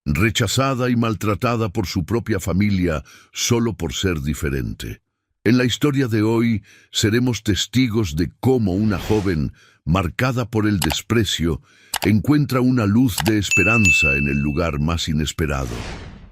rechazada y maltratada por su propia familia solo por ser diferente. En la historia de hoy seremos testigos de cómo una joven, marcada por el desprecio, encuentra una luz de esperanza en el lugar más inesperado.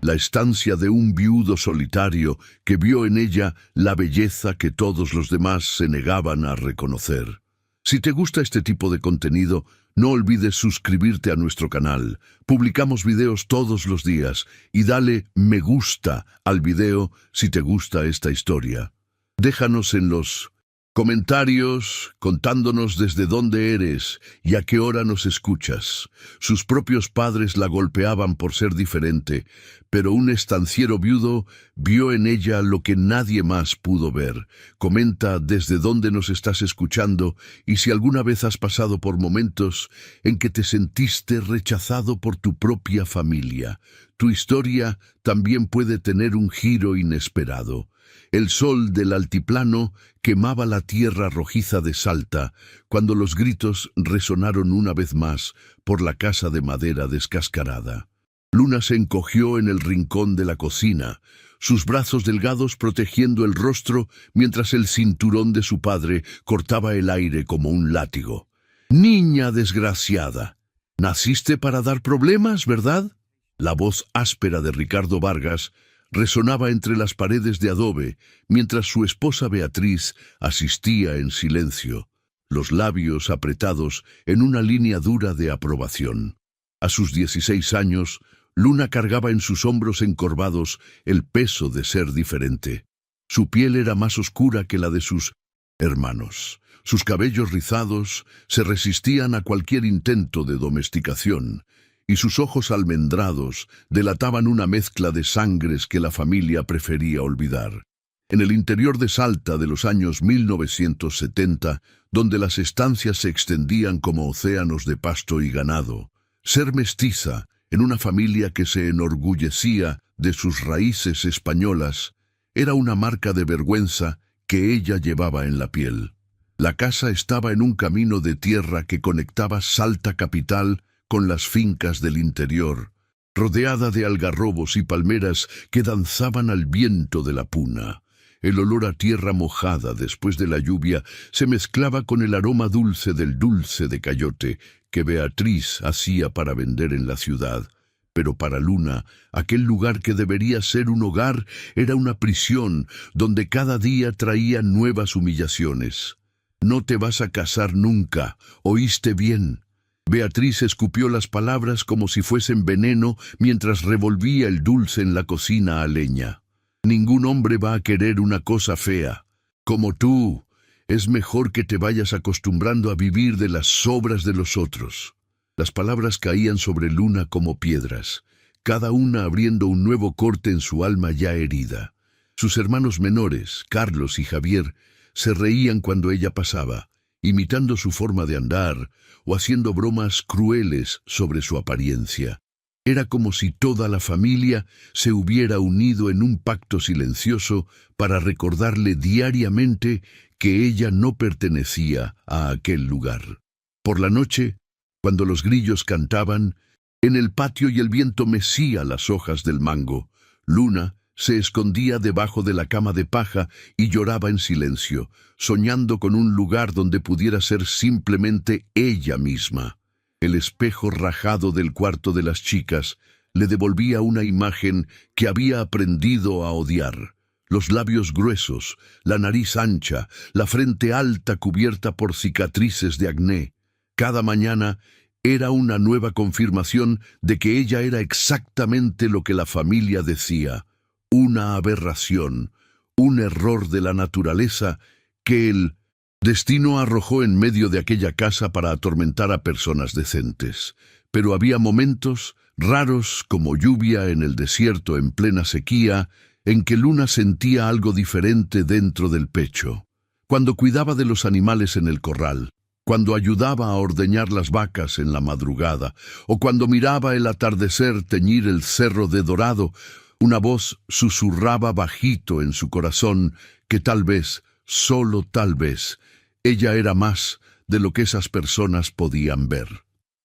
La estancia de un viudo solitario que vio en ella la belleza que todos los demás se negaban a reconocer. Si te gusta este tipo de contenido, no olvides suscribirte a nuestro canal. Publicamos videos todos los días y dale me gusta al video si te gusta esta historia. Déjanos en los comentarios contándonos desde dónde eres y a qué hora nos escuchas. Sus propios padres la golpeaban por ser diferente, pero un estanciero viudo vio en ella lo que nadie más pudo ver. Comenta desde dónde nos estás escuchando y si alguna vez has pasado por momentos en que te sentiste rechazado por tu propia familia. Tu historia también puede tener un giro inesperado. El sol del altiplano quemaba la tierra rojiza de Salta cuando los gritos resonaron una vez más por la casa de madera descascarada. Luna se encogió en el rincón de la cocina, sus brazos delgados protegiendo el rostro mientras el cinturón de su padre cortaba el aire como un látigo. «Niña desgraciada, naciste para dar problemas, ¿verdad?». La voz áspera de Ricardo Vargas resonaba entre las paredes de adobe, mientras su esposa Beatriz asistía en silencio, los labios apretados en una línea dura de aprobación. A sus 16 años, Luna cargaba en sus hombros encorvados el peso de ser diferente. Su piel era más oscura que la de sus hermanos. Sus cabellos rizados se resistían a cualquier intento de domesticación, y sus ojos almendrados delataban una mezcla de sangres que la familia prefería olvidar. En el interior de Salta de los años 1970, donde las estancias se extendían como océanos de pasto y ganado, ser mestiza en una familia que se enorgullecía de sus raíces españolas era una marca de vergüenza que ella llevaba en la piel. La casa estaba en un camino de tierra que conectaba Salta capital con las fincas del interior, rodeada de algarrobos y palmeras que danzaban al viento de la puna. El olor a tierra mojada después de la lluvia se mezclaba con el aroma dulce del dulce de cayote que Beatriz hacía para vender en la ciudad. Pero para Luna, aquel lugar que debería ser un hogar era una prisión donde cada día traía nuevas humillaciones. «No te vas a casar nunca, ¿oíste bien?». Beatriz escupió las palabras como si fuesen veneno mientras revolvía el dulce en la cocina a leña. «Ningún hombre va a querer una cosa fea. Como tú, es mejor que te vayas acostumbrando a vivir de las sobras de los otros». Las palabras caían sobre Luna como piedras, cada una abriendo un nuevo corte en su alma ya herida. Sus hermanos menores, Carlos y Javier, se reían cuando ella pasaba, imitando su forma de andar o haciendo bromas crueles sobre su apariencia. Era como si toda la familia se hubiera unido en un pacto silencioso para recordarle diariamente que ella no pertenecía a aquel lugar. Por la noche, cuando los grillos cantaban, en el patio y el viento mecía las hojas del mango, Luna se escondía debajo de la cama de paja y lloraba en silencio, soñando con un lugar donde pudiera ser simplemente ella misma. El espejo rajado del cuarto de las chicas le devolvía una imagen que había aprendido a odiar. Los labios gruesos, la nariz ancha, la frente alta cubierta por cicatrices de acné. Cada mañana era una nueva confirmación de que ella era exactamente lo que la familia decía. Una aberración, un error de la naturaleza que el destino arrojó en medio de aquella casa para atormentar a personas decentes. Pero había momentos raros como lluvia en el desierto en plena sequía, en que Luna sentía algo diferente dentro del pecho. Cuando cuidaba de los animales en el corral, cuando ayudaba a ordeñar las vacas en la madrugada, o cuando miraba el atardecer teñir el cerro de dorado, una voz susurraba bajito en su corazón que tal vez, solo tal vez, ella era más de lo que esas personas podían ver.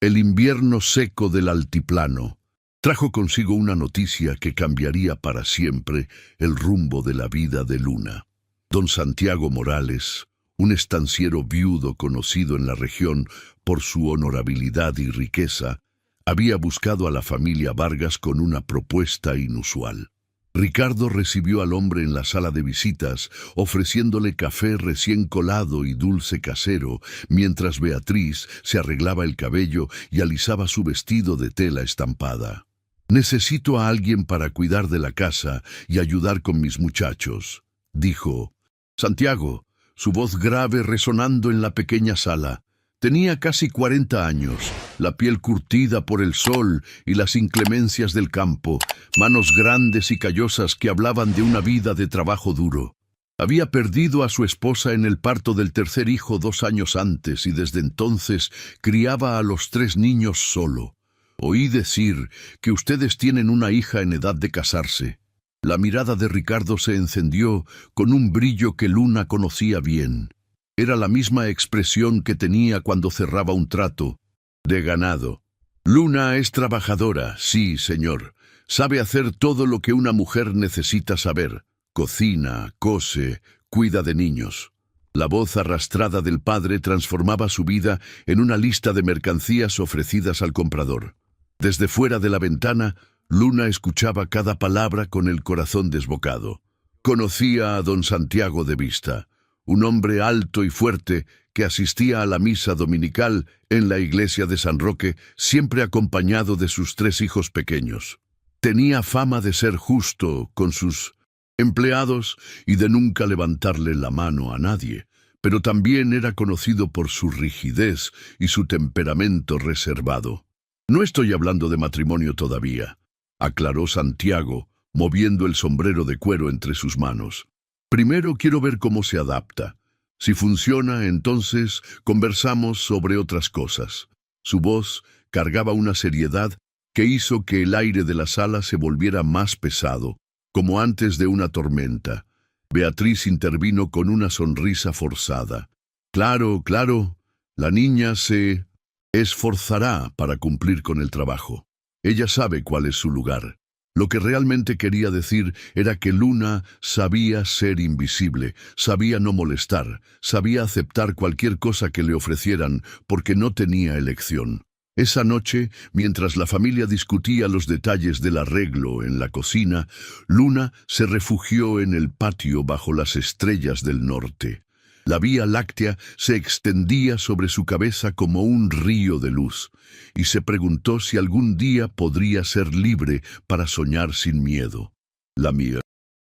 El invierno seco del altiplano, trajo consigo una noticia que cambiaría para siempre el rumbo de la vida de Luna. Don Santiago Morales, un estanciero viudo conocido en la región por su honorabilidad y riqueza, había buscado a la familia Vargas con una propuesta inusual. Ricardo recibió al hombre en la sala de visitas, ofreciéndole café recién colado y dulce casero, mientras Beatriz se arreglaba el cabello y alisaba su vestido de tela estampada. «Necesito a alguien para cuidar de la casa y ayudar con mis muchachos», dijo Santiago, su voz grave resonando en la pequeña sala. Tenía casi 40 años, la piel curtida por el sol y las inclemencias del campo, manos grandes y callosas que hablaban de una vida de trabajo duro. Había perdido a su esposa en el parto del tercer hijo 2 años antes y desde entonces criaba a los 3 niños solo. «Oí decir que ustedes tienen una hija en edad de casarse». La mirada de Ricardo se encendió con un brillo que Luna conocía bien. Era la misma expresión que tenía cuando cerraba un trato de ganado. «Luna es trabajadora, sí, señor. Sabe hacer todo lo que una mujer necesita saber. Cocina, cose, cuida de niños». La voz arrastrada del padre transformaba su vida en una lista de mercancías ofrecidas al comprador. Desde fuera de la ventana, Luna escuchaba cada palabra con el corazón desbocado. Conocía a don Santiago de vista, un hombre alto y fuerte que asistía a la misa dominical en la iglesia de San Roque, siempre acompañado de sus 3 hijos pequeños. Tenía fama de ser justo con sus empleados y de nunca levantarle la mano a nadie, pero también era conocido por su rigidez y su temperamento reservado. «No estoy hablando de matrimonio todavía», aclaró Santiago, moviendo el sombrero de cuero entre sus manos. «Primero quiero ver cómo se adapta. Si funciona, entonces conversamos sobre otras cosas». Su voz cargaba una seriedad que hizo que el aire de la sala se volviera más pesado, como antes de una tormenta. Beatriz intervino con una sonrisa forzada. «Claro, claro, la niña se esforzará para cumplir con el trabajo. Ella sabe cuál es su lugar». Lo que realmente quería decir era que Luna sabía ser invisible, sabía no molestar, sabía aceptar cualquier cosa que le ofrecieran porque no tenía elección. Esa noche, mientras la familia discutía los detalles del arreglo en la cocina, Luna se refugió en el patio bajo las estrellas del norte. La Vía Láctea se extendía sobre su cabeza como un río de luz, y se preguntó si algún día podría ser libre para soñar sin miedo. La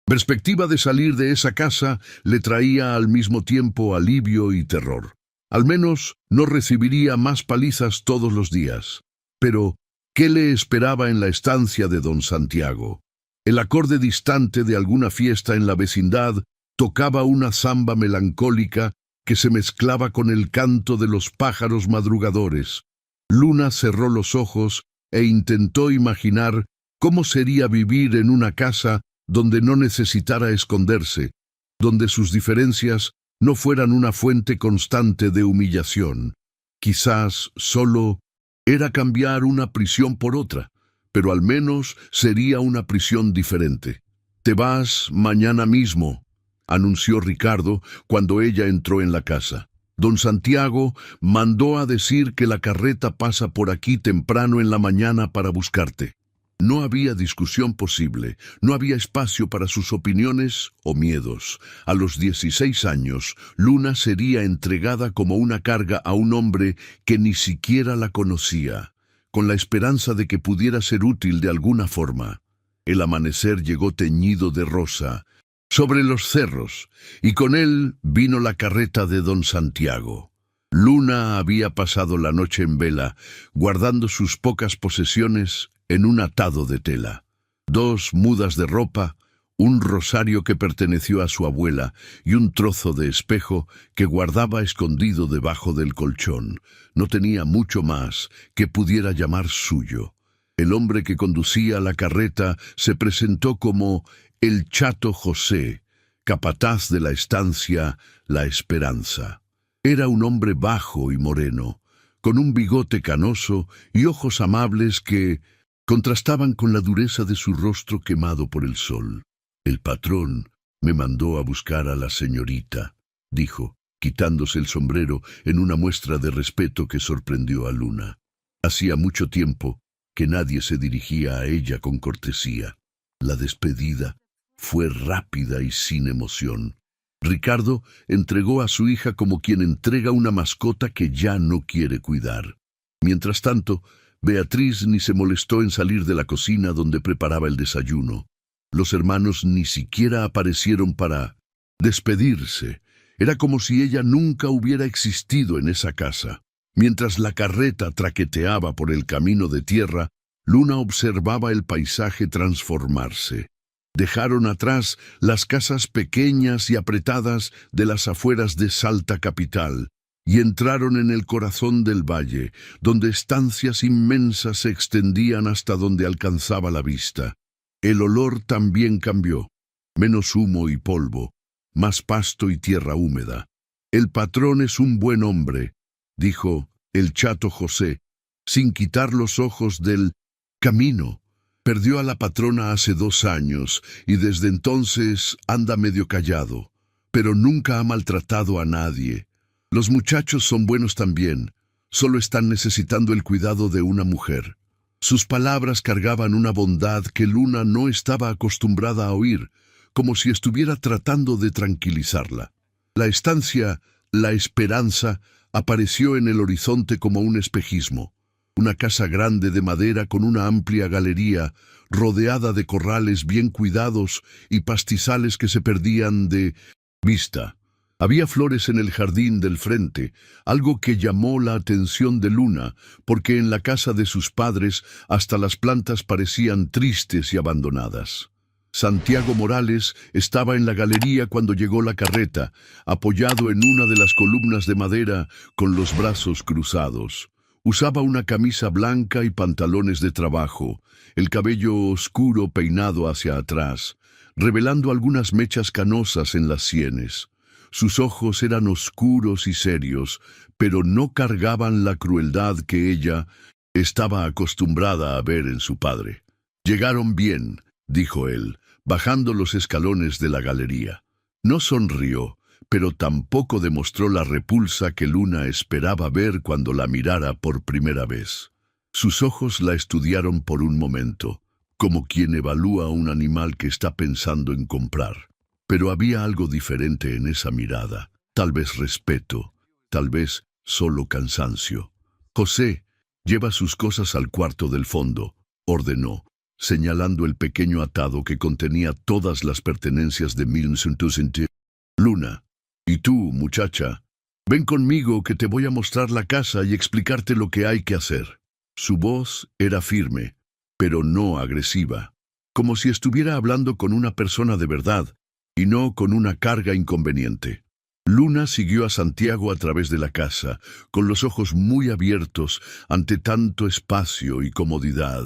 perspectiva de salir de esa casa le traía al mismo tiempo alivio y terror. Al menos no recibiría más palizas todos los días. Pero, ¿qué le esperaba en la estancia de don Santiago? El acorde distante de alguna fiesta en la vecindad tocaba una zamba melancólica que se mezclaba con el canto de los pájaros madrugadores. Luna cerró los ojos e intentó imaginar cómo sería vivir en una casa donde no necesitara esconderse, donde sus diferencias no fueran una fuente constante de humillación. Quizás solo era cambiar una prisión por otra, pero al menos sería una prisión diferente. «Te vas mañana mismo», anunció Ricardo cuando ella entró en la casa. «Don Santiago mandó a decir que la carreta pasa por aquí temprano en la mañana para buscarte». No había discusión posible, no había espacio para sus opiniones o miedos. A los 16 años, Luna sería entregada como una carga a un hombre que ni siquiera la conocía, con la esperanza de que pudiera ser útil de alguna forma. El amanecer llegó teñido de rosa sobre los cerros, y con él vino la carreta de don Santiago. Luna había pasado la noche en vela, guardando sus pocas posesiones en un atado de tela. 2 mudas de ropa, un rosario que perteneció a su abuela y un trozo de espejo que guardaba escondido debajo del colchón. No tenía mucho más que pudiera llamar suyo. El hombre que conducía la carreta se presentó como el Chato José, capataz de la estancia La Esperanza. Era un hombre bajo y moreno, con un bigote canoso y ojos amables que Contrastaban con la dureza de su rostro quemado por el sol. «El patrón me mandó a buscar a la señorita», dijo, quitándose el sombrero en una muestra de respeto que sorprendió a Luna. Hacía mucho tiempo que nadie se dirigía a ella con cortesía. La despedida fue rápida y sin emoción. Ricardo entregó a su hija como quien entrega una mascota que ya no quiere cuidar. Mientras tanto, Beatriz ni se molestó en salir de la cocina donde preparaba el desayuno. Los hermanos ni siquiera aparecieron para despedirse. Era como si ella nunca hubiera existido en esa casa. Mientras la carreta traqueteaba por el camino de tierra, Luna observaba el paisaje transformarse. Dejaron atrás las casas pequeñas y apretadas de las afueras de Salta capital y entraron en el corazón del valle, donde estancias inmensas se extendían hasta donde alcanzaba la vista. El olor también cambió. Menos humo y polvo, más pasto y tierra húmeda. «El patrón es un buen hombre», dijo el chato José, sin quitar los ojos del camino. «Perdió a la patrona hace 2 años y desde entonces anda medio callado, pero nunca ha maltratado a nadie. Los muchachos son buenos también, solo están necesitando el cuidado de una mujer». Sus palabras cargaban una bondad que Luna no estaba acostumbrada a oír, como si estuviera tratando de tranquilizarla. La estancia, La Esperanza, apareció en el horizonte como un espejismo. Una casa grande de madera con una amplia galería, rodeada de corrales bien cuidados y pastizales que se perdían de vista. Había flores en el jardín del frente, algo que llamó la atención de Luna, porque en la casa de sus padres hasta las plantas parecían tristes y abandonadas. Santiago Morales estaba en la galería cuando llegó la carreta, apoyado en una de las columnas de madera con los brazos cruzados. Usaba una camisa blanca y pantalones de trabajo, el cabello oscuro peinado hacia atrás, revelando algunas mechas canosas en las sienes. Sus ojos eran oscuros y serios, pero no cargaban la crueldad que ella estaba acostumbrada a ver en su padre. «Llegaron bien», dijo él, bajando los escalones de la galería. No sonrió, pero tampoco demostró la repulsa que Luna esperaba ver cuando la mirara por primera vez. Sus ojos la estudiaron por un momento, como quien evalúa un animal que está pensando en comprar. Pero había algo diferente en esa mirada, tal vez respeto, tal vez solo cansancio. «José, lleva sus cosas al cuarto del fondo», ordenó, señalando el pequeño atado que contenía todas las pertenencias de Milncentuzente. «Luna, y tú, muchacha, ven conmigo que te voy a mostrar la casa y explicarte lo que hay que hacer». Su voz era firme, pero no agresiva, como si estuviera hablando con una persona de verdad, y no con una carga inconveniente. Luna siguió a Santiago a través de la casa, con los ojos muy abiertos ante tanto espacio y comodidad.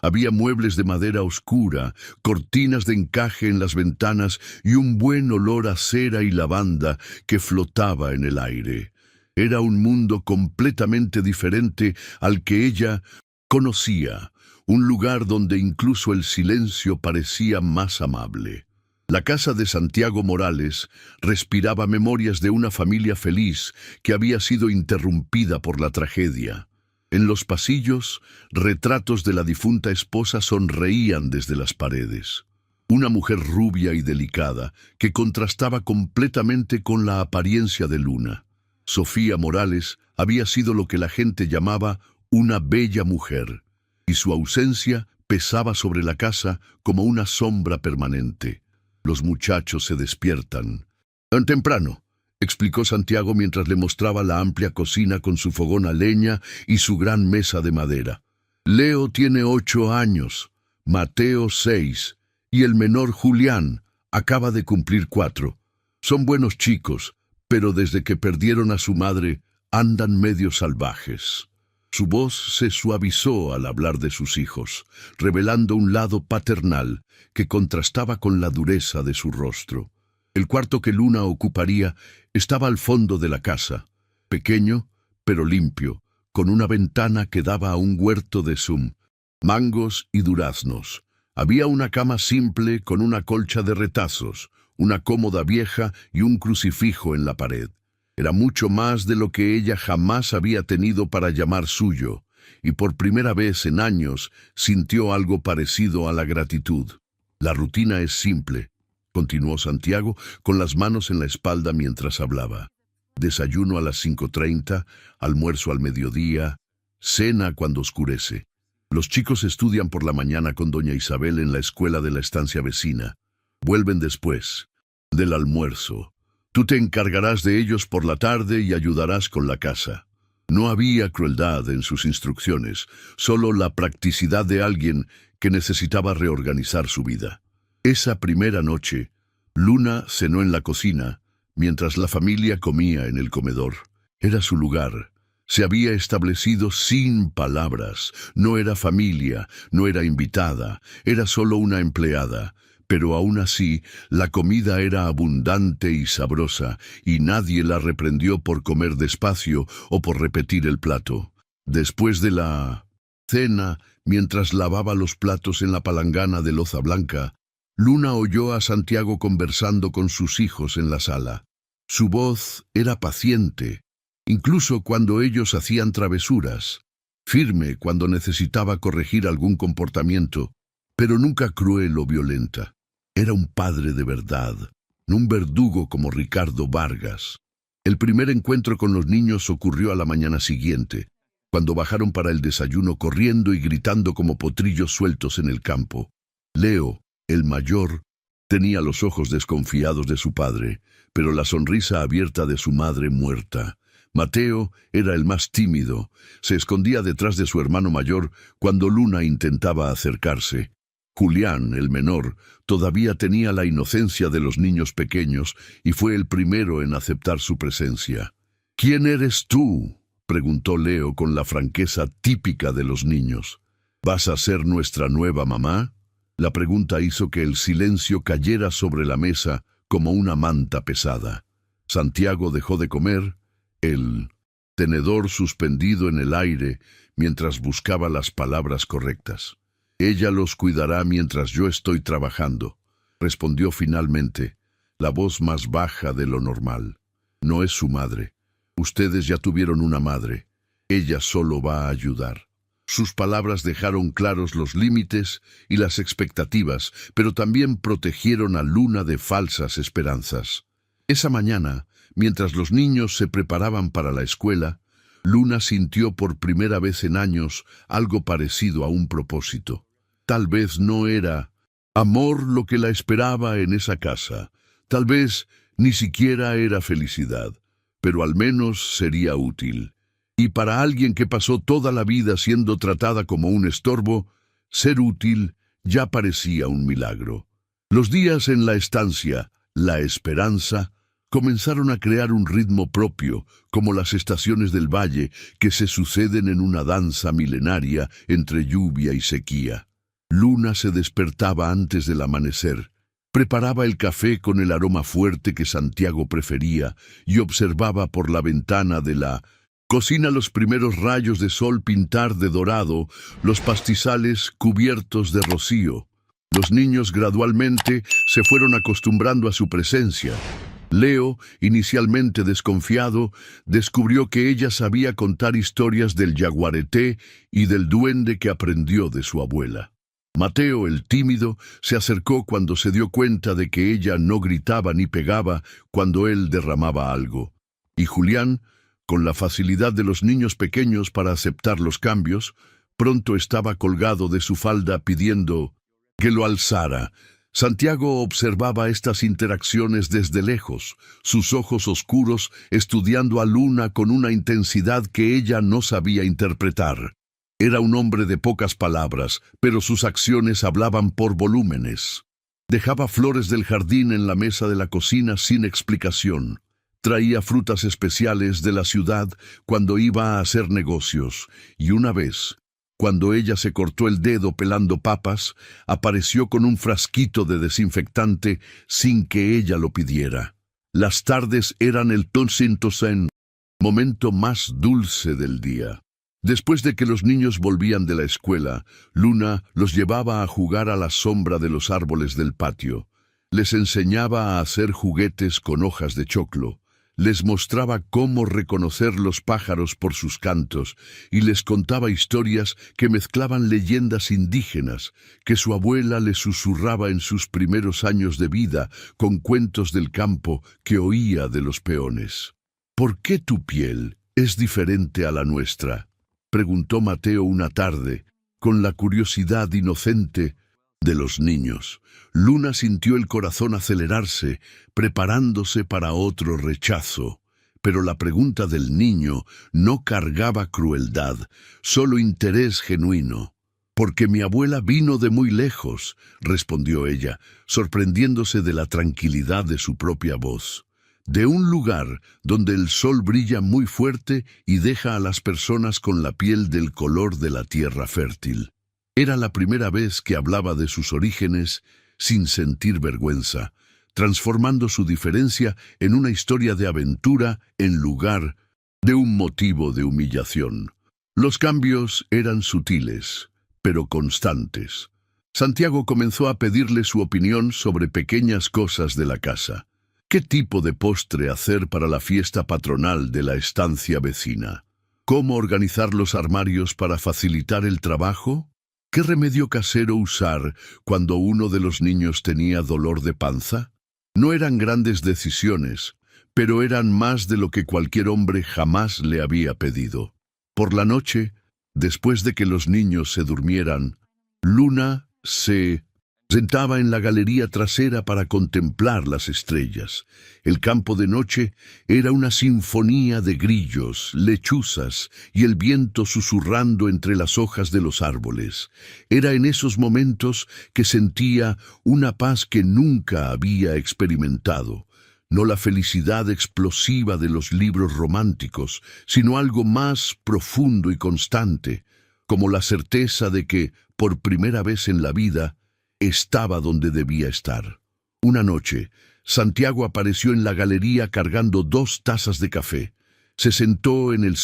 Había muebles de madera oscura, cortinas de encaje en las ventanas y un buen olor a cera y lavanda que flotaba en el aire. Era un mundo completamente diferente al que ella conocía, un lugar donde incluso el silencio parecía más amable. La casa de Santiago Morales respiraba memorias de una familia feliz que había sido interrumpida por la tragedia. En los pasillos, retratos de la difunta esposa sonreían desde las paredes. Una mujer rubia y delicada que contrastaba completamente con la apariencia de Luna. Sofía Morales había sido lo que la gente llamaba una bella mujer, y su ausencia pesaba sobre la casa como una sombra permanente. Los muchachos se despiertan. «Tan temprano», explicó Santiago mientras le mostraba la amplia cocina con su fogón a leña y su gran mesa de madera. «Leo tiene 8 años, Mateo 6, y el menor Julián acaba de cumplir 4. Son buenos chicos, pero desde que perdieron a su madre andan medio salvajes». Su voz se suavizó al hablar de sus hijos, revelando un lado paternal que contrastaba con la dureza de su rostro. El cuarto que Luna ocuparía estaba al fondo de la casa, pequeño pero limpio, con una ventana que daba a un huerto de zum. mangos y duraznos. Había una cama simple con una colcha de retazos, una cómoda vieja y un crucifijo en la pared. Era mucho más de lo que ella jamás había tenido para llamar suyo, y por primera vez en años sintió algo parecido a la gratitud. La rutina es simple, continuó Santiago, con las manos en la espalda mientras hablaba. Desayuno a las 5:30, almuerzo al mediodía, cena cuando oscurece. Los chicos estudian por la mañana con doña Isabel en la escuela de la estancia vecina. Vuelven después del almuerzo. Tú te encargarás de ellos por la tarde y ayudarás con la casa. No había crueldad en sus instrucciones, solo la practicidad de alguien que necesitaba reorganizar su vida. Esa primera noche, Luna cenó en la cocina, mientras la familia comía en el comedor. Era su lugar. Se había establecido sin palabras. No era familia, no era invitada, era solo una empleada. Pero aún así, la comida era abundante y sabrosa, y nadie la reprendió por comer despacio o por repetir el plato. Después de la cena, mientras lavaba los platos en la palangana de loza blanca, Luna oyó a Santiago conversando con sus hijos en la sala. Su voz era paciente, incluso cuando ellos hacían travesuras, firme cuando necesitaba corregir algún comportamiento, pero nunca cruel o violenta. Era un padre de verdad, no un verdugo como Ricardo Vargas. El primer encuentro con los niños ocurrió a la mañana siguiente, cuando bajaron para el desayuno corriendo y gritando como potrillos sueltos en el campo. Leo, el mayor, tenía los ojos desconfiados de su padre, pero la sonrisa abierta de su madre muerta. Mateo era el más tímido, se escondía detrás de su hermano mayor cuando Luna intentaba acercarse. Julián, el menor, todavía tenía la inocencia de los niños pequeños y fue el primero en aceptar su presencia. «¿Quién eres tú?», preguntó Leo con la franqueza típica de los niños. «¿Vas a ser nuestra nueva mamá?». La pregunta hizo que el silencio cayera sobre la mesa como una manta pesada. Santiago dejó de comer, el tenedor suspendido en el aire mientras buscaba las palabras correctas. «Ella los cuidará mientras yo estoy trabajando», respondió finalmente, la voz más baja de lo normal. «No es su madre. Ustedes ya tuvieron una madre. Ella solo va a ayudar». Sus palabras dejaron claros los límites y las expectativas, pero también protegieron a Luna de falsas esperanzas. Esa mañana, mientras los niños se preparaban para la escuela, Luna sintió por primera vez en años algo parecido a un propósito. Tal vez no era amor lo que la esperaba en esa casa. Tal vez ni siquiera era felicidad, pero al menos sería útil. Y para alguien que pasó toda la vida siendo tratada como un estorbo, ser útil ya parecía un milagro. Los días en la estancia, la esperanza, comenzaron a crear un ritmo propio, como las estaciones del valle que se suceden en una danza milenaria entre lluvia y sequía. Luna se despertaba antes del amanecer, preparaba el café con el aroma fuerte que Santiago prefería y observaba por la ventana de la cocina los primeros rayos de sol pintar de dorado los pastizales cubiertos de rocío. Los niños gradualmente se fueron acostumbrando a su presencia. Leo, inicialmente desconfiado, descubrió que ella sabía contar historias del yaguareté y del duende que aprendió de su abuela. Mateo, el tímido, se acercó cuando se dio cuenta de que ella no gritaba ni pegaba cuando él derramaba algo. Y Julián, con la facilidad de los niños pequeños para aceptar los cambios, pronto estaba colgado de su falda pidiendo que lo alzara. Santiago observaba estas interacciones desde lejos, sus ojos oscuros estudiando a Luna con una intensidad que ella no sabía interpretar. Era un hombre de pocas palabras, pero sus acciones hablaban por volúmenes. Dejaba flores del jardín en la mesa de la cocina sin explicación. Traía frutas especiales de la ciudad cuando iba a hacer negocios, y una vez, cuando ella se cortó el dedo pelando papas, apareció con un frasquito de desinfectante sin que ella lo pidiera. Las tardes eran el Tonsintosen, momento más dulce del día. Después de que los niños volvían de la escuela, Luna los llevaba a jugar a la sombra de los árboles del patio. Les enseñaba a hacer juguetes con hojas de choclo. Les mostraba cómo reconocer los pájaros por sus cantos y les contaba historias que mezclaban leyendas indígenas que su abuela les susurraba en sus primeros años de vida con cuentos del campo que oía de los peones. ¿Por qué tu piel es diferente a la nuestra?, preguntó Mateo una tarde, con la curiosidad inocente de los niños. Luna sintió el corazón acelerarse, preparándose para otro rechazo. Pero la pregunta del niño no cargaba crueldad, solo interés genuino. «Porque mi abuela vino de muy lejos», respondió ella, sorprendiéndose de la tranquilidad de su propia voz. «De un lugar donde el sol brilla muy fuerte y deja a las personas con la piel del color de la tierra fértil». Era la primera vez que hablaba de sus orígenes sin sentir vergüenza, transformando su diferencia en una historia de aventura en lugar de un motivo de humillación. Los cambios eran sutiles, pero constantes. Santiago comenzó a pedirle su opinión sobre pequeñas cosas de la casa. ¿Qué tipo de postre hacer para la fiesta patronal de la estancia vecina? ¿Cómo organizar los armarios para facilitar el trabajo? ¿Qué remedio casero usar cuando uno de los niños tenía dolor de panza? No eran grandes decisiones, pero eran más de lo que cualquier hombre jamás le había pedido. Por la noche, después de que los niños se durmieran, Luna se sentaba en la galería trasera para contemplar las estrellas. El campo de noche era una sinfonía de grillos, lechuzas y el viento susurrando entre las hojas de los árboles. Era en esos momentos que sentía una paz que nunca había experimentado. No la felicidad explosiva de los libros románticos, sino algo más profundo y constante, como la certeza de que, por primera vez en la vida, estaba donde debía estar. Una noche, Santiago apareció en la galería cargando 2 tazas de café. Se sentó en el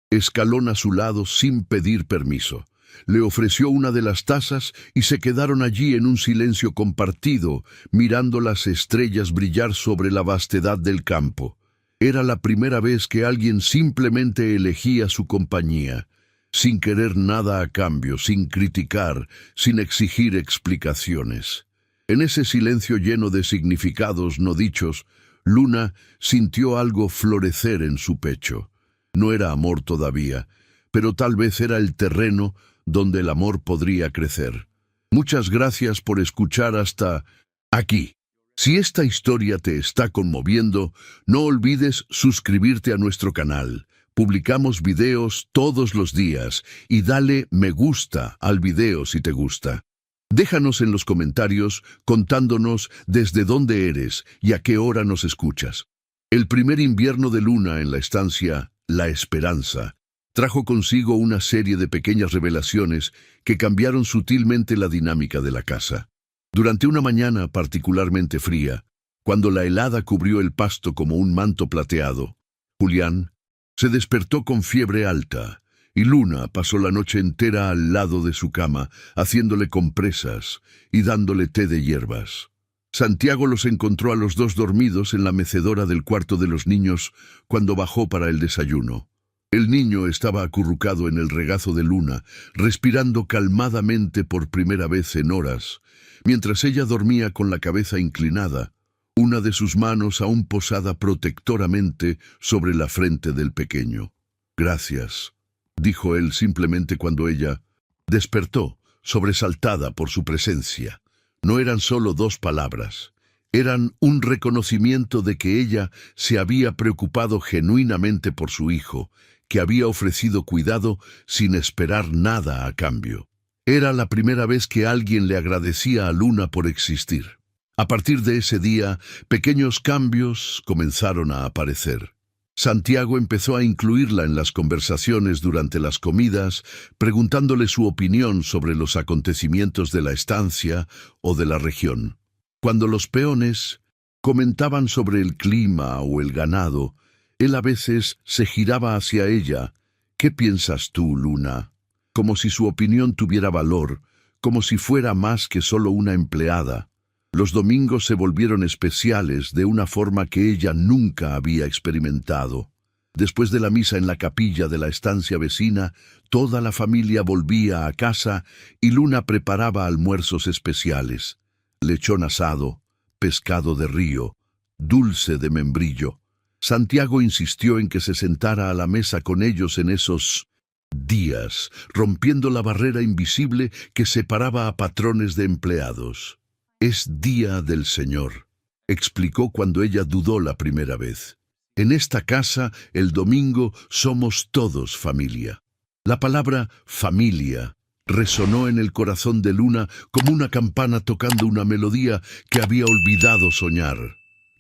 escalón a su lado sin pedir permiso. Le ofreció una de las tazas y se quedaron allí en un silencio compartido, mirando las estrellas brillar sobre la vastedad del campo. Era la primera vez que alguien simplemente elegía su compañía, sin querer nada a cambio, sin criticar, sin exigir explicaciones. En ese silencio lleno de significados no dichos, Luna sintió algo florecer en su pecho. No era amor todavía, pero tal vez era el terreno donde el amor podría crecer. Muchas gracias por escuchar hasta aquí. Si esta historia te está conmoviendo, no olvides suscribirte a nuestro canal. Publicamos videos todos los días y dale me gusta al video si te gusta. Déjanos en los comentarios contándonos desde dónde eres y a qué hora nos escuchas. El primer invierno de Luna en la estancia La Esperanza trajo consigo una serie de pequeñas revelaciones que cambiaron sutilmente la dinámica de la casa. Durante una mañana particularmente fría, cuando la helada cubrió el pasto como un manto plateado, Julián se despertó con fiebre alta, y Luna pasó la noche entera al lado de su cama, haciéndole compresas y dándole té de hierbas. Santiago los encontró a los 2 dormidos en la mecedora del cuarto de los niños cuando bajó para el desayuno. El niño estaba acurrucado en el regazo de Luna, respirando calmadamente por primera vez en horas, mientras ella dormía con la cabeza inclinada, una de sus manos aún posada protectoramente sobre la frente del pequeño. «Gracias», dijo él simplemente cuando ella despertó, sobresaltada por su presencia. No eran solo 2 palabras, eran un reconocimiento de que ella se había preocupado genuinamente por su hijo, que había ofrecido cuidado sin esperar nada a cambio. Era la primera vez que alguien le agradecía a Luna por existir. A partir de ese día, pequeños cambios comenzaron a aparecer. Santiago empezó a incluirla en las conversaciones durante las comidas, preguntándole su opinión sobre los acontecimientos de la estancia o de la región. Cuando los peones comentaban sobre el clima o el ganado, él a veces se giraba hacia ella ¿Qué piensas tú, Luna? Como si su opinión tuviera valor, como si fuera más que solo una empleada. Los domingos se volvieron especiales de una forma que ella nunca había experimentado. Después de la misa en la capilla de la estancia vecina, toda la familia volvía a casa y Luna preparaba almuerzos especiales. Lechón asado, pescado de río, dulce de membrillo. Santiago insistió en que se sentara a la mesa con ellos en esos días, rompiendo la barrera invisible que separaba a patrones de empleados. «Es día del Señor», explicó cuando ella dudó la primera vez. «En esta casa, el domingo, somos todos familia». La palabra familia resonó en el corazón de Luna como una campana tocando una melodía que había olvidado soñar.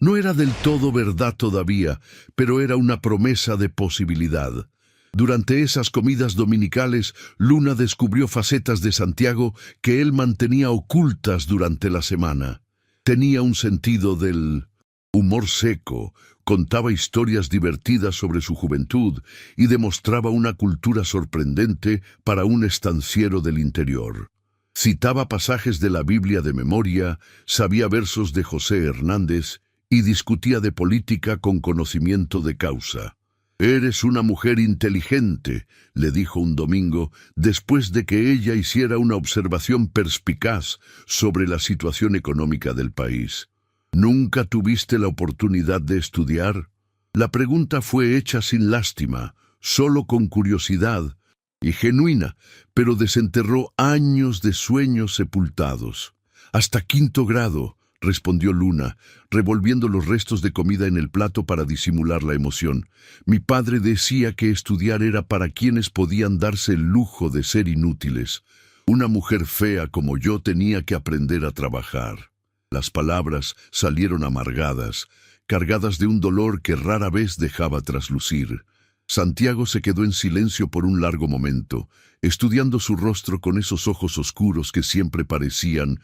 No era del todo verdad todavía, pero era una promesa de posibilidad. Durante esas comidas dominicales, Luna descubrió facetas de Santiago que él mantenía ocultas durante la semana. Tenía un sentido del humor seco, contaba historias divertidas sobre su juventud y demostraba una cultura sorprendente para un estanciero del interior. Citaba pasajes de la Biblia de memoria, sabía versos de José Hernández y discutía de política con conocimiento de causa. «Eres una mujer inteligente», le dijo un domingo, después de que ella hiciera una observación perspicaz sobre la situación económica del país. «¿Nunca tuviste la oportunidad de estudiar?» La pregunta fue hecha sin lástima, solo con curiosidad y genuina, pero desenterró años de sueños sepultados. «Hasta 5º grado», respondió Luna, revolviendo los restos de comida en el plato para disimular la emoción. «Mi padre decía que estudiar era para quienes podían darse el lujo de ser inútiles. Una mujer fea como yo tenía que aprender a trabajar». Las palabras salieron amargadas, cargadas de un dolor que rara vez dejaba traslucir. Santiago se quedó en silencio por un largo momento, estudiando su rostro con esos ojos oscuros que siempre parecían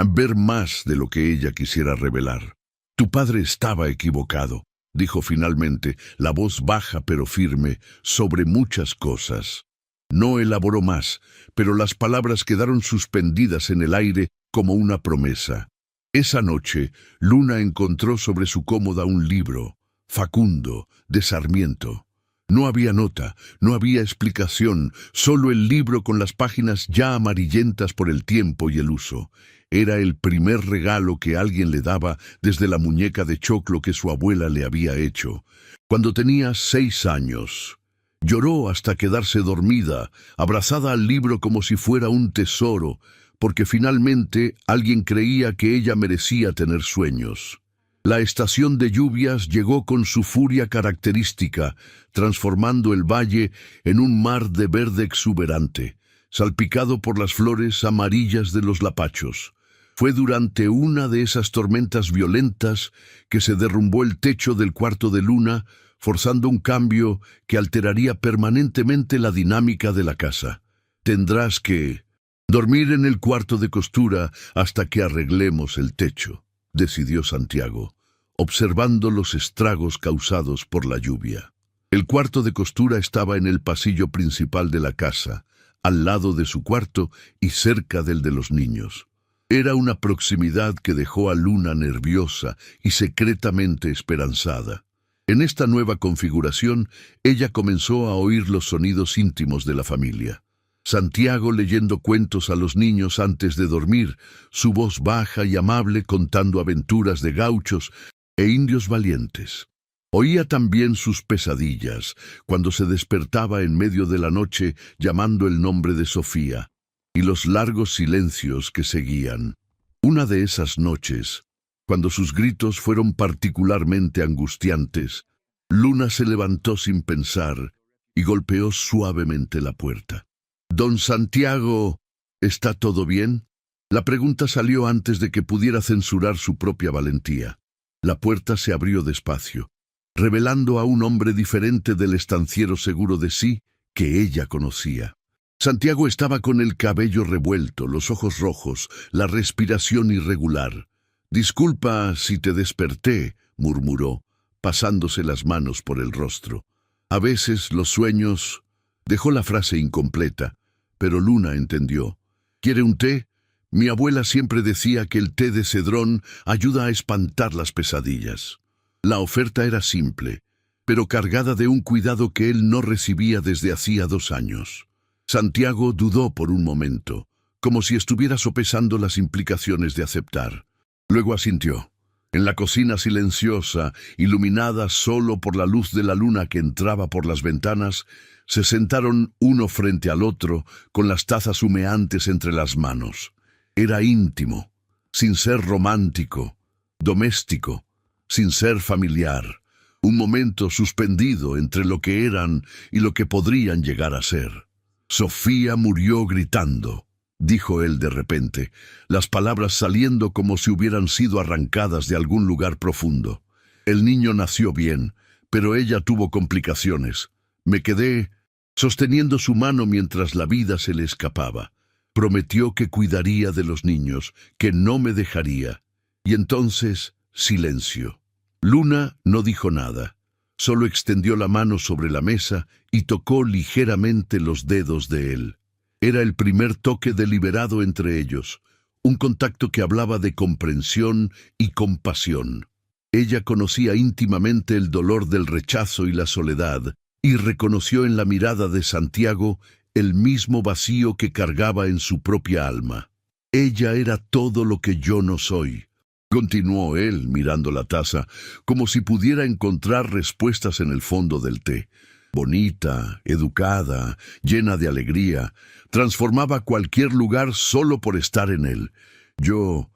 ver más de lo que ella quisiera revelar. «Tu padre estaba equivocado», dijo finalmente, la voz baja pero firme, sobre muchas cosas. No elaboró más, pero las palabras quedaron suspendidas en el aire como una promesa. Esa noche, Luna encontró sobre su cómoda un libro, Facundo, de Sarmiento. No había nota, no había explicación, solo el libro con las páginas ya amarillentas por el tiempo y el uso. Era el primer regalo que alguien le daba desde la muñeca de choclo que su abuela le había hecho. Cuando tenía 6 años, lloró hasta quedarse dormida, abrazada al libro como si fuera un tesoro, porque finalmente alguien creía que ella merecía tener sueños. La estación de lluvias llegó con su furia característica, transformando el valle en un mar de verde exuberante, salpicado por las flores amarillas de los lapachos. Fue durante una de esas tormentas violentas que se derrumbó el techo del cuarto de Luna, forzando un cambio que alteraría permanentemente la dinámica de la casa. «Tendrás que dormir en el cuarto de costura hasta que arreglemos el techo», decidió Santiago, observando los estragos causados por la lluvia. El cuarto de costura estaba en el pasillo principal de la casa, al lado de su cuarto y cerca del de los niños. Era una proximidad que dejó a Luna nerviosa y secretamente esperanzada. En esta nueva configuración, ella comenzó a oír los sonidos íntimos de la familia. Santiago leyendo cuentos a los niños antes de dormir, su voz baja y amable contando aventuras de gauchos e indios valientes. Oía también sus pesadillas, cuando se despertaba en medio de la noche llamando el nombre de Sofía, y los largos silencios que seguían. Una de esas noches, cuando sus gritos fueron particularmente angustiantes, Luna se levantó sin pensar y golpeó suavemente la puerta. «Don Santiago, ¿está todo bien?». La pregunta salió antes de que pudiera censurar su propia valentía. La puerta se abrió despacio, revelando a un hombre diferente del estanciero seguro de sí que ella conocía. Santiago estaba con el cabello revuelto, los ojos rojos, la respiración irregular. «Disculpa si te desperté», murmuró, pasándose las manos por el rostro. «A veces los sueños Dejó la frase incompleta, pero Luna entendió. ¿Quiere un té? Mi abuela siempre decía que el té de cedrón ayuda a espantar las pesadillas. La oferta era simple, pero cargada de un cuidado que él no recibía desde hacía 2 años. Santiago dudó por un momento, como si estuviera sopesando las implicaciones de aceptar. Luego asintió. En la cocina silenciosa, iluminada solo por la luz de la luna que entraba por las ventanas, se sentaron uno frente al otro, con las tazas humeantes entre las manos. Era íntimo, sin ser romántico, doméstico, sin ser familiar. Un momento suspendido entre lo que eran y lo que podrían llegar a ser. Sofía murió gritando, dijo él de repente, las palabras saliendo como si hubieran sido arrancadas de algún lugar profundo. El niño nació bien, pero ella tuvo complicaciones. Me quedé sosteniendo su mano mientras la vida se le escapaba. Prometió que cuidaría de los niños, que no me dejaría. Y entonces, silencio. Luna no dijo nada. Solo extendió la mano sobre la mesa y tocó ligeramente los dedos de él. Era el primer toque deliberado entre ellos, un contacto que hablaba de comprensión y compasión. Ella conocía íntimamente el dolor del rechazo y la soledad, y reconoció en la mirada de Santiago el mismo vacío que cargaba en su propia alma. Ella era todo lo que yo no soy, continuó él mirando la taza, como si pudiera encontrar respuestas en el fondo del té. Bonita, educada, llena de alegría, transformaba cualquier lugar solo por estar en él. Yo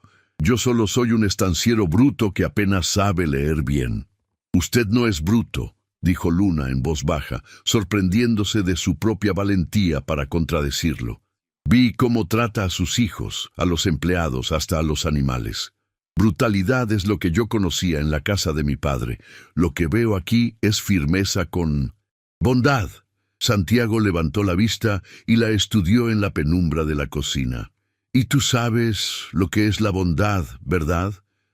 solo soy un estanciero bruto que apenas sabe leer bien. Usted no es bruto, dijo Luna en voz baja, sorprendiéndose de su propia valentía para contradecirlo. Vi cómo trata a sus hijos, a los empleados, hasta a los animales. Brutalidad es lo que yo conocía en la casa de mi padre. Lo que veo aquí es firmeza con bondad. Santiago levantó la vista y la estudió en la penumbra de la cocina. Y tú sabes lo que es la bondad, ¿verdad?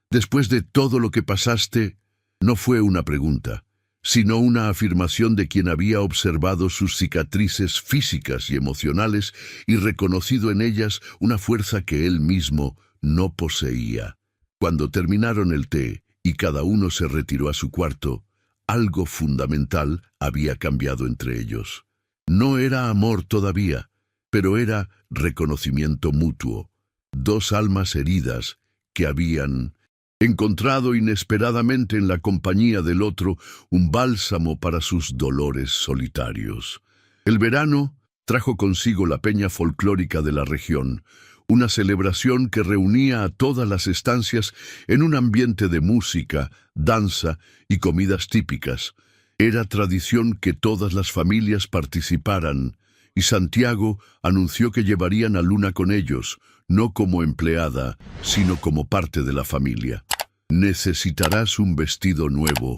Después de todo lo que pasaste, no fue una pregunta, sino una afirmación de quien había observado sus cicatrices físicas y emocionales y reconocido en ellas una fuerza que él mismo no poseía. Cuando terminaron el té y cada uno se retiró a su cuarto, algo fundamental había cambiado entre ellos. No era amor todavía, pero era reconocimiento mutuo. 2 almas heridas que habían encontrado inesperadamente en la compañía del otro un bálsamo para sus dolores solitarios. El verano trajo consigo la peña folclórica de la región, una celebración que reunía a todas las estancias en un ambiente de música, danza y comidas típicas. Era tradición que todas las familias participaran, y Santiago anunció que llevarían a Luna con ellos, no como empleada, sino como parte de la familia. «Necesitarás un vestido nuevo»,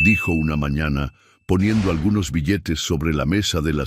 dijo una mañana, poniendo algunos billetes sobre la mesa de la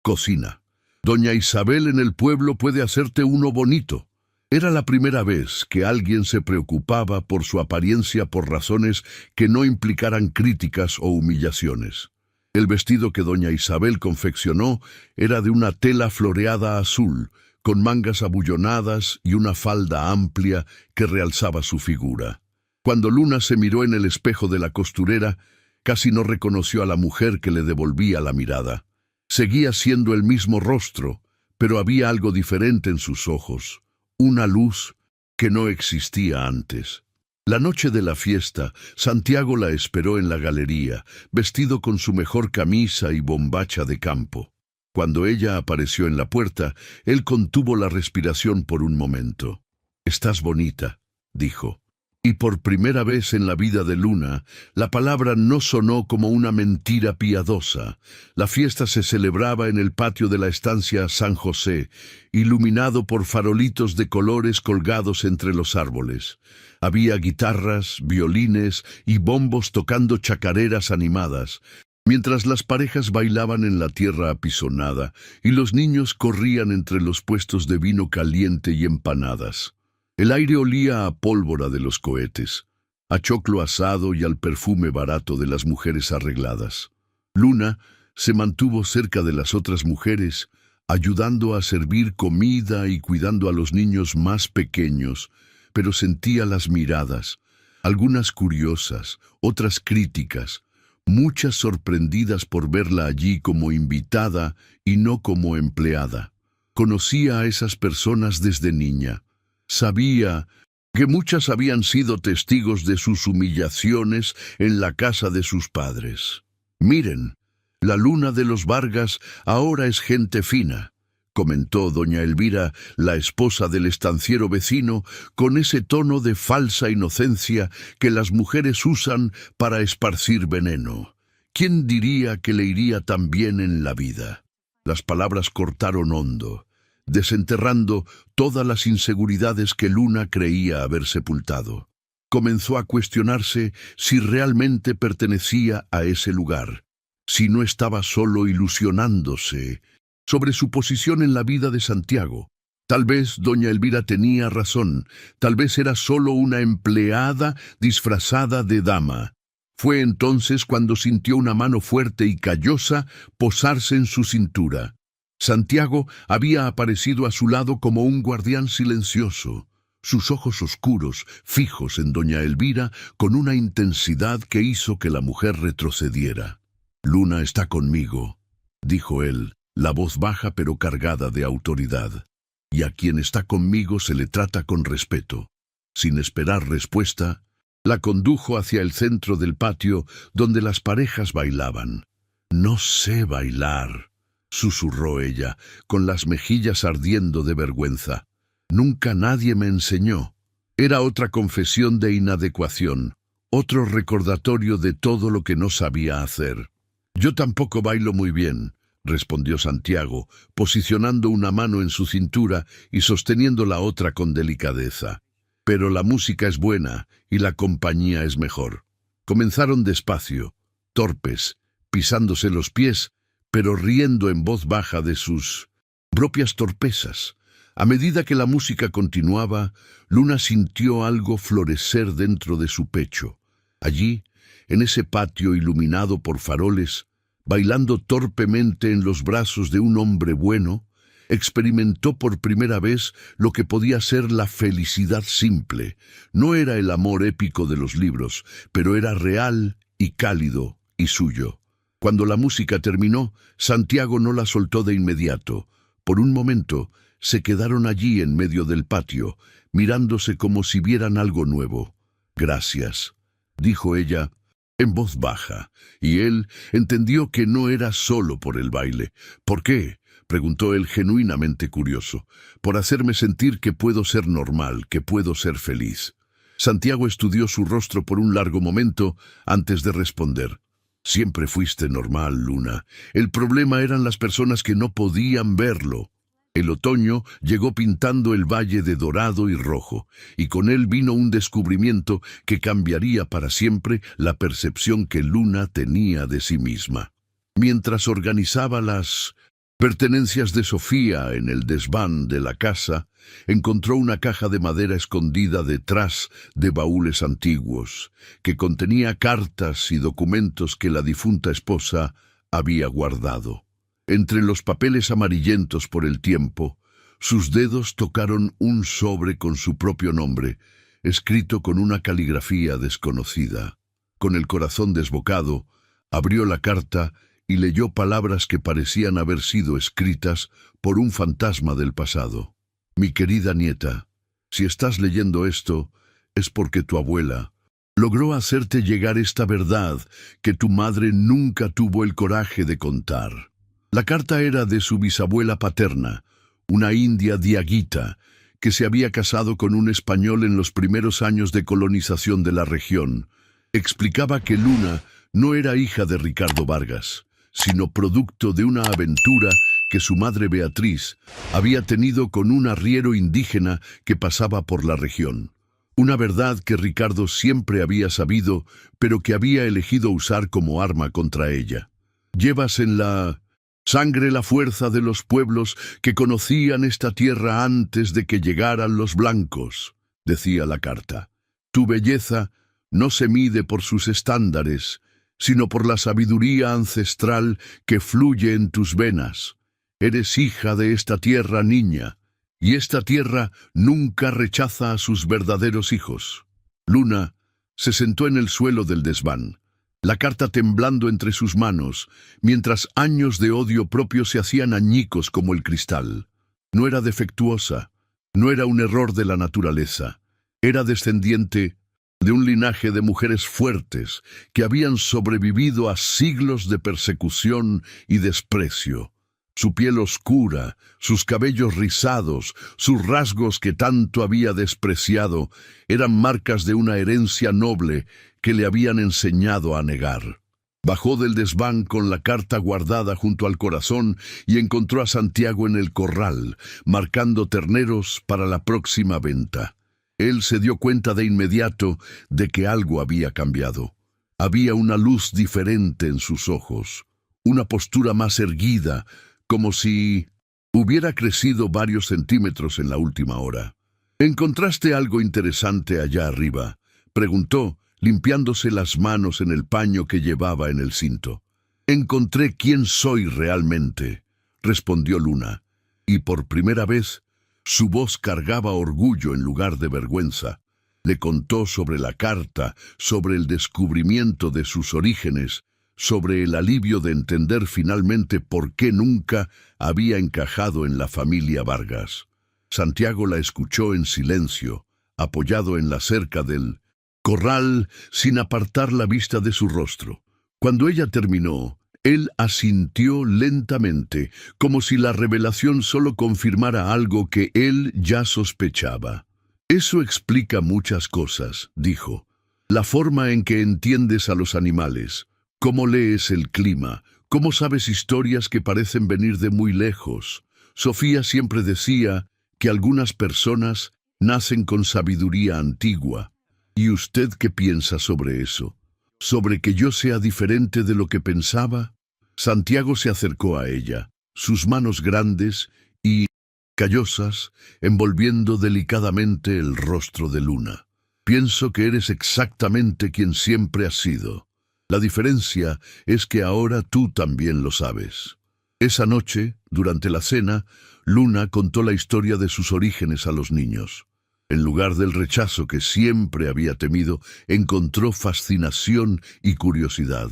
cocina. «Doña Isabel en el pueblo puede hacerte uno bonito». Era la primera vez que alguien se preocupaba por su apariencia por razones que no implicaran críticas o humillaciones. El vestido que doña Isabel confeccionó era de una tela floreada azul, con mangas abullonadas y una falda amplia que realzaba su figura. Cuando Luna se miró en el espejo de la costurera, casi no reconoció a la mujer que le devolvía la mirada. Seguía siendo el mismo rostro, pero había algo diferente en sus ojos, una luz que no existía antes. La noche de la fiesta, Santiago la esperó en la galería, vestido con su mejor camisa y bombacha de campo. Cuando ella apareció en la puerta, él contuvo la respiración por un momento. «Estás bonita», dijo. Y por primera vez en la vida de Luna, la palabra no sonó como una mentira piadosa. La fiesta se celebraba en el patio de la estancia San José, iluminado por farolitos de colores colgados entre los árboles. Había guitarras, violines y bombos tocando chacareras animadas, mientras las parejas bailaban en la tierra apisonada y los niños corrían entre los puestos de vino caliente y empanadas. El aire olía a pólvora de los cohetes, a choclo asado y al perfume barato de las mujeres arregladas. Luna Se mantuvo cerca de las otras mujeres, ayudando a servir comida y cuidando a los niños más pequeños, pero sentía las miradas, algunas curiosas, otras críticas, muchas sorprendidas por verla allí como invitada y no como empleada. Conocía a esas personas desde niña. Sabía que muchas habían sido testigos de sus humillaciones en la casa de sus padres. «Miren, la Luna de los Vargas ahora es gente fina», comentó doña Elvira, la esposa del estanciero vecino, con ese tono de falsa inocencia que las mujeres usan para esparcir veneno. ¿Quién diría que le iría tan bien en la vida? Las palabras cortaron hondo, desenterrando todas las inseguridades que Luna creía haber sepultado. Comenzó a cuestionarse si realmente pertenecía a ese lugar, si no estaba solo ilusionándose sobre su posición en la vida de Santiago. Tal vez doña Elvira tenía razón, tal vez era solo una empleada disfrazada de dama. Fue entonces cuando sintió una mano fuerte y callosa posarse en su cintura. Santiago había aparecido a su lado como un guardián silencioso, sus ojos oscuros, fijos en doña Elvira, con una intensidad que hizo que la mujer retrocediera. «Luna está conmigo», dijo él, la voz baja pero cargada de autoridad. «Y a quien está conmigo se le trata con respeto». Sin esperar respuesta, la condujo hacia el centro del patio donde las parejas bailaban. «No sé bailar», susurró ella, con las mejillas ardiendo de vergüenza. «Nunca nadie me enseñó». Era otra confesión de inadecuación, otro recordatorio de todo lo que no sabía hacer. «Yo tampoco bailo muy bien», respondió Santiago, posicionando una mano en su cintura y sosteniendo la otra con delicadeza. «Pero la música es buena y la compañía es mejor». Comenzaron despacio, torpes, pisándose los pies, pero riendo en voz baja de sus propias torpezas. A medida que la música continuaba, Luna sintió algo florecer dentro de su pecho. Allí, en ese patio iluminado por faroles, bailando torpemente en los brazos de un hombre bueno, experimentó por primera vez lo que podía ser la felicidad simple. No era el amor épico de los libros, pero era real y cálido y suyo. Cuando la música terminó, Santiago no la soltó de inmediato. Por un momento, se quedaron allí en medio del patio, mirándose como si vieran algo nuevo. «Gracias», dijo ella, en voz baja, y él entendió que no era solo por el baile. «¿Por qué?», preguntó él genuinamente curioso. «Por hacerme sentir que puedo ser normal, que puedo ser feliz». Santiago estudió su rostro por un largo momento antes de responder. «Siempre fuiste normal, Luna. El problema eran las personas que no podían verlo». El otoño llegó pintando el valle de dorado y rojo, y con él vino un descubrimiento que cambiaría para siempre la percepción que Luna tenía de sí misma. Mientras organizaba las pertenencias de Sofía en el desván de la casa, encontró una caja de madera escondida detrás de baúles antiguos, que contenía cartas y documentos que la difunta esposa había guardado. Entre los papeles amarillentos por el tiempo, sus dedos tocaron un sobre con su propio nombre, escrito con una caligrafía desconocida. Con el corazón desbocado, abrió la carta y leyó palabras que parecían haber sido escritas por un fantasma del pasado. «Mi querida nieta, si estás leyendo esto, es porque tu abuela logró hacerte llegar esta verdad que tu madre nunca tuvo el coraje de contar». La carta era de su bisabuela paterna, una india diaguita, que se había casado con un español en los primeros años de colonización de la región. Explicaba que Luna no era hija de Ricardo Vargas, sino producto de una aventura que su madre Beatriz había tenido con un arriero indígena que pasaba por la región. Una verdad que Ricardo siempre había sabido, pero que había elegido usar como arma contra ella. «Llevas en la sangre la fuerza de los pueblos que conocían esta tierra antes de que llegaran los blancos», decía la carta. «Tu belleza no se mide por sus estándares, sino por la sabiduría ancestral que fluye en tus venas. Eres hija de esta tierra, niña, y esta tierra nunca rechaza a sus verdaderos hijos. Luna se sentó en el suelo del desván, la carta temblando entre sus manos, mientras años de odio propio se hacían añicos como el cristal. No era defectuosa, no era un error de la naturaleza, era descendiente de un linaje de mujeres fuertes que habían sobrevivido a siglos de persecución y desprecio. Su piel oscura, sus cabellos rizados, sus rasgos que tanto había despreciado, eran marcas de una herencia noble que le habían enseñado a negar. Bajó del desván con la carta guardada junto al corazón y encontró a Santiago en el corral, marcando terneros para la próxima venta. Él se dio cuenta de inmediato de que algo había cambiado. Había una luz diferente en sus ojos, una postura más erguida, como si hubiera crecido varios centímetros en la última hora. ¿Encontraste algo interesante allá arriba?, preguntó, limpiándose las manos en el paño que llevaba en el cinto. Encontré quién soy realmente, respondió Luna, y por primera vez su voz cargaba orgullo en lugar de vergüenza. Le contó sobre la carta, sobre el descubrimiento de sus orígenes, sobre el alivio de entender finalmente por qué nunca había encajado en la familia Vargas. Santiago la escuchó en silencio, apoyado en la cerca del corral, sin apartar la vista de su rostro. Cuando ella terminó, él asintió lentamente, como si la revelación solo confirmara algo que él ya sospechaba. Eso explica muchas cosas, dijo. La forma en que entiendes a los animales, cómo lees el clima, cómo sabes historias que parecen venir de muy lejos. Sofía siempre decía que algunas personas nacen con sabiduría antigua. ¿Y usted qué piensa sobre eso? ¿Sobre que yo sea diferente de lo que pensaba? Santiago se acercó a ella, sus manos grandes y callosas, envolviendo delicadamente el rostro de Luna. Pienso que eres exactamente quien siempre has sido. La diferencia es que ahora tú también lo sabes. Esa noche, durante la cena, Luna contó la historia de sus orígenes a los niños. En lugar del rechazo que siempre había temido, encontró fascinación y curiosidad.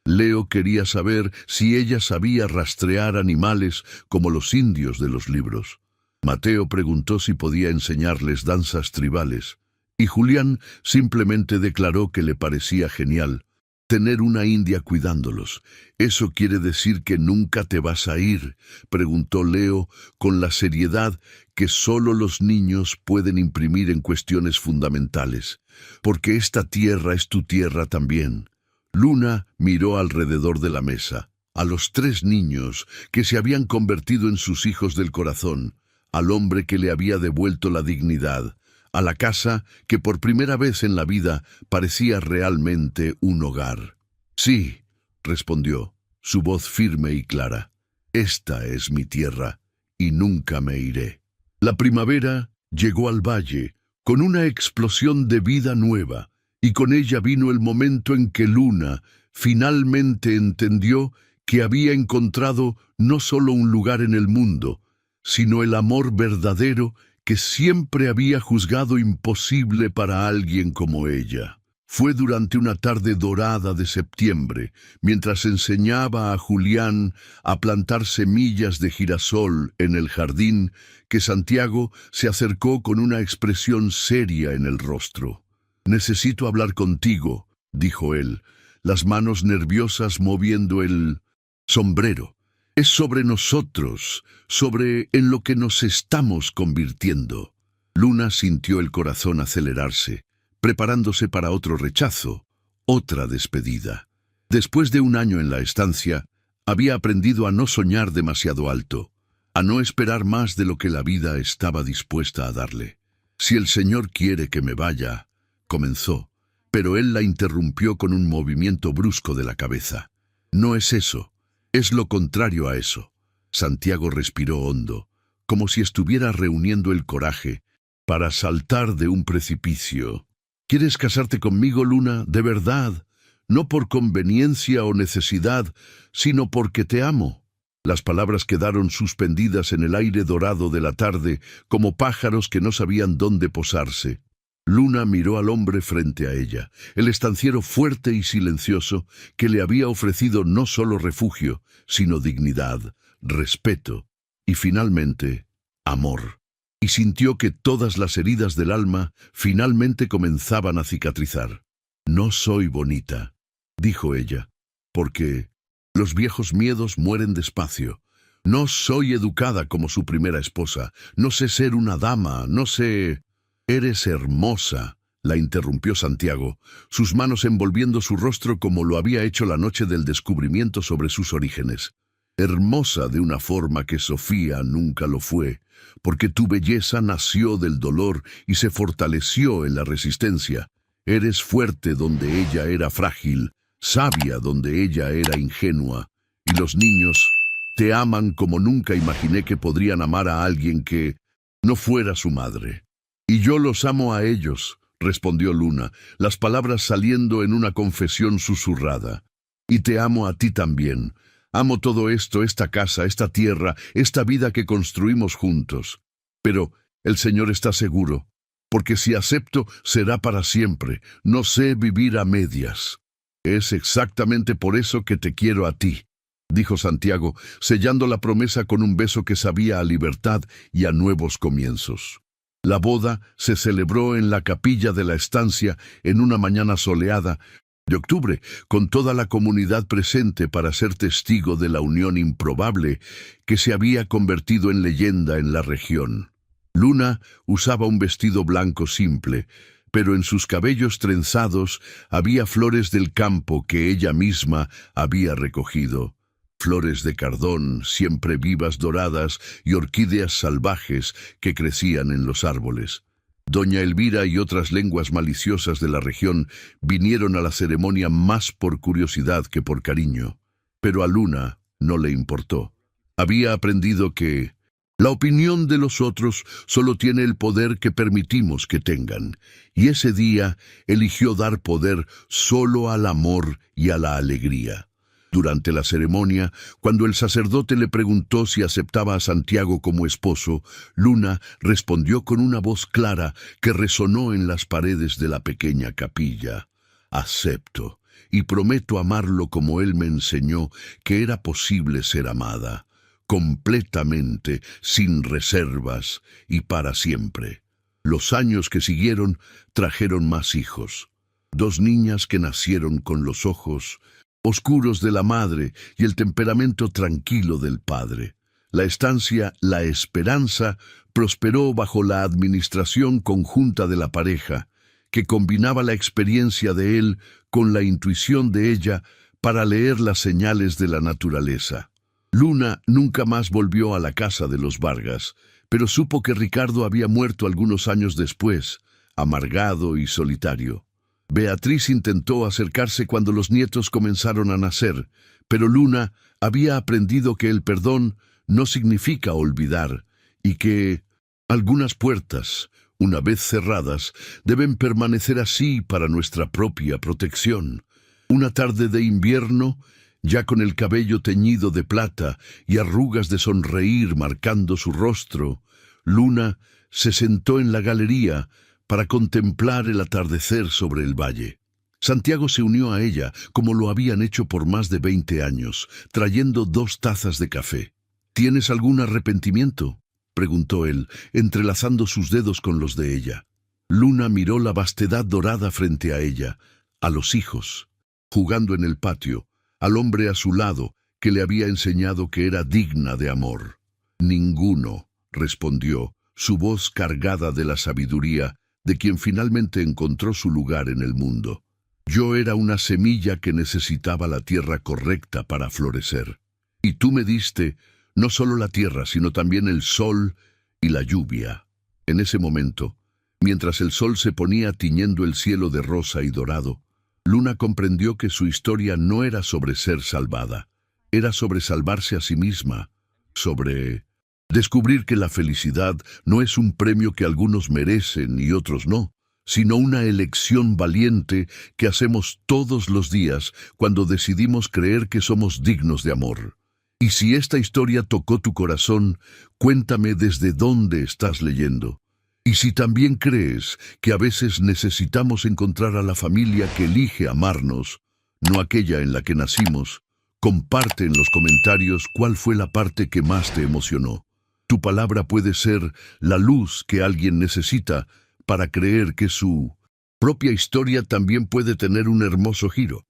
Leo quería saber si ella sabía rastrear animales como los indios de los libros. Mateo preguntó si podía enseñarles danzas tribales, y Julián simplemente declaró que le parecía genial tener una india cuidándolos. ¿Eso quiere decir que nunca te vas a ir?, preguntó Leo con la seriedad que solo los niños pueden imprimir en cuestiones fundamentales. Porque esta tierra es tu tierra también. Luna miró alrededor de la mesa, a los 3 niños que se habían convertido en sus hijos del corazón, al hombre que le había devuelto la dignidad, a la casa que por primera vez en la vida parecía realmente un hogar. Sí, respondió, su voz firme y clara. Esta es mi tierra, y nunca me iré. La primavera llegó al valle, con una explosión de vida nueva, y con ella vino el momento en que Luna finalmente entendió que había encontrado no solo un lugar en el mundo, sino el amor verdadero que siempre había juzgado imposible para alguien como ella. Fue durante una tarde dorada de septiembre, mientras enseñaba a Julián a plantar semillas de girasol en el jardín, que Santiago se acercó con una expresión seria en el rostro. «Necesito hablar contigo», dijo él, las manos nerviosas moviendo el sombrero. «Es sobre nosotros, sobre en lo que nos estamos convirtiendo». Luna sintió el corazón acelerarse, preparándose para otro rechazo, otra despedida. Después de un año en la estancia, había aprendido a no soñar demasiado alto, a no esperar más de lo que la vida estaba dispuesta a darle. «Si el Señor quiere que me vaya», comenzó, pero él la interrumpió con un movimiento brusco de la cabeza. «No es eso. Es lo contrario a eso». Santiago respiró hondo, como si estuviera reuniendo el coraje para saltar de un precipicio. «¿Quieres casarte conmigo, Luna, de verdad?» no por conveniencia o necesidad, sino porque te amo. Las palabras quedaron suspendidas en el aire dorado de la tarde, como pájaros que no sabían dónde posarse. Luna miró al hombre frente a ella, el estanciero fuerte y silencioso que le había ofrecido no solo refugio, sino dignidad, respeto y finalmente amor. Y sintió que todas las heridas del alma finalmente comenzaban a cicatrizar. «No soy bonita», dijo ella, «porque los viejos miedos mueren despacio. No soy educada como su primera esposa. No sé ser una dama, no sé...» «Eres hermosa», la interrumpió Santiago, sus manos envolviendo su rostro como lo había hecho la noche del descubrimiento sobre sus orígenes. «Hermosa de una forma que Sofía nunca lo fue, porque tu belleza nació del dolor y se fortaleció en la resistencia. Eres fuerte donde ella era frágil, sabia donde ella era ingenua, y los niños te aman como nunca imaginé que podrían amar a alguien que no fuera su madre». «Y yo los amo a ellos», respondió Luna, las palabras saliendo en una confesión susurrada. «Y te amo a ti también. Amo todo esto, esta casa, esta tierra, esta vida que construimos juntos. Pero el Señor está seguro, porque si acepto será para siempre. No sé vivir a medias». «Es exactamente por eso que te quiero a ti», dijo Santiago, sellando la promesa con un beso que sabía a libertad y a nuevos comienzos. La boda se celebró en la capilla de la estancia en una mañana soleada de octubre, con toda la comunidad presente para ser testigo de la unión improbable que se había convertido en leyenda en la región. Luna usaba un vestido blanco simple, pero en sus cabellos trenzados había flores del campo que ella misma había recogido. Flores de cardón, siempre vivas doradas, y orquídeas salvajes que crecían en los árboles. Doña Elvira y otras lenguas maliciosas de la región vinieron a la ceremonia más por curiosidad que por cariño. Pero a Luna no le importó. Había aprendido que la opinión de los otros solo tiene el poder que permitimos que tengan, y ese día eligió dar poder solo al amor y a la alegría. Durante la ceremonia, cuando el sacerdote le preguntó si aceptaba a Santiago como esposo, Luna respondió con una voz clara que resonó en las paredes de la pequeña capilla: «Acepto, y prometo amarlo como él me enseñó que era posible ser amada, completamente, sin reservas y para siempre». Los años que siguieron trajeron más hijos. 2 niñas que nacieron con los ojos oscuros de la madre y el temperamento tranquilo del padre. La estancia La Esperanza prosperó bajo la administración conjunta de la pareja, que combinaba la experiencia de él con la intuición de ella para leer las señales de la naturaleza. Luna nunca más volvió a la casa de los Vargas, pero supo que Ricardo había muerto algunos años después, amargado y solitario. Beatriz intentó acercarse cuando los nietos comenzaron a nacer, pero Luna había aprendido que el perdón no significa olvidar y que algunas puertas, una vez cerradas, deben permanecer así para nuestra propia protección. Una tarde de invierno, ya con el cabello teñido de plata y arrugas de sonreír marcando su rostro, Luna se sentó en la galería para contemplar el atardecer sobre el valle. Santiago se unió a ella, como lo habían hecho por más de 20 años, trayendo 2 tazas de café. «¿Tienes algún arrepentimiento?», preguntó él, entrelazando sus dedos con los de ella. Luna miró la vastedad dorada frente a ella, a los hijos, jugando en el patio, al hombre a su lado, que le había enseñado que era digna de amor. «Ninguno», respondió, su voz cargada de la sabiduría de quien finalmente encontró su lugar en el mundo. «Yo era una semilla que necesitaba la tierra correcta para florecer. Y tú me diste no solo la tierra, sino también el sol y la lluvia». En ese momento, mientras el sol se ponía tiñendo el cielo de rosa y dorado, Luna comprendió que su historia no era sobre ser salvada, era sobre salvarse a sí misma, sobre descubrir que la felicidad no es un premio que algunos merecen y otros no, sino una elección valiente que hacemos todos los días cuando decidimos creer que somos dignos de amor. Y si esta historia tocó tu corazón, cuéntame desde dónde estás leyendo. Y si también crees que a veces necesitamos encontrar a la familia que elige amarnos, no aquella en la que nacimos, comparte en los comentarios cuál fue la parte que más te emocionó. Tu palabra puede ser la luz que alguien necesita para creer que su propia historia también puede tener un hermoso giro.